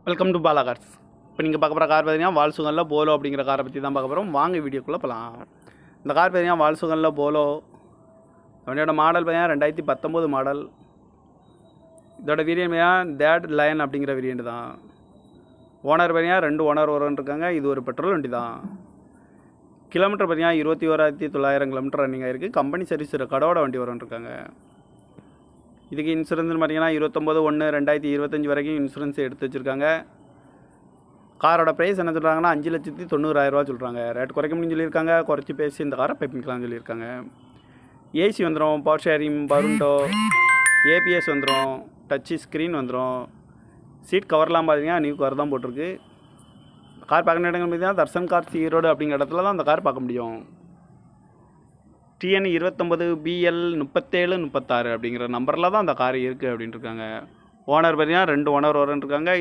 Welcome to Bala cars. இப்போ நீங்கள் பார்க்க போகிற கார் பார்த்தீங்கன்னா வால்சுகனில் போலோ அப்படிங்கிற காரை பற்றி தான் பார்க்க போகிறோம். வாங்க வீடியோக்குள்ளே போகலாம். இந்த கார் பார்த்தீங்கன்னா வால்சுகனில் போலோ. வண்டியோட மாடல் பார்த்தீங்கன்னா 2019 மாடல். இதோட வேரியன்ட் பார்த்தீங்கன்னா தேட் லைன் அப்படிங்கிற வேரியன்ட் தான். ஓனர் பார்த்தீங்கன்னா 2 ஓனர் இருக்காங்க. இது ஒரு பெட்ரோல் வண்டி தான். கிலோமீட்டர் பார்த்தீங்கன்னா 21,900 கிலோமீட்டர் ரன்னிங் ஆகிருக்கு. கம்பெனி சர்வீஸ் கடவோட வண்டி இருக்காங்க. இதுக்கு இன்சூரன்ஸ்னு பார்த்தீங்கன்னா 29/1/2025 வரைக்கும் இன்சூரன்ஸ் எடுத்து வச்சுருக்காங்க. காரோட ப்ரைஸ் என்ன சொல்கிறாங்கன்னா 5,90,000 சொல்கிறாங்க. ரேட் குறைக்க முடியும்னு சொல்லியிருக்காங்க. குறைச்சி பேசி இந்த காரை பைப்பிங்கலாம்னு சொல்லியிருக்காங்க. ஏசி வந்துடும், பவர் ஷேரிங், பருண்டோ, ஏபிஎஸ் வந்துடும், டச்சு ஸ்க்ரீன் வந்துடும். சீட் கவர்லாம் பார்த்தீங்கன்னா நியூ கவர் தான் போட்டிருக்கு. கார் பார்க்குற இடங்கள் பார்த்தீங்கன்னா தர்சன் கார்ஸ் ஈரோடு அப்படிங்கிற இடத்துல தான் அந்த கார் பார்க்க முடியும். TN 29BL 3736 அப்படிங்கிற நம்பரில் தான் அந்த கார் இருக்குது அப்படின்ட்டு இருக்காங்க. ஓனர் பார்த்தீங்கன்னா 2 ஓனர் இருக்காங்க.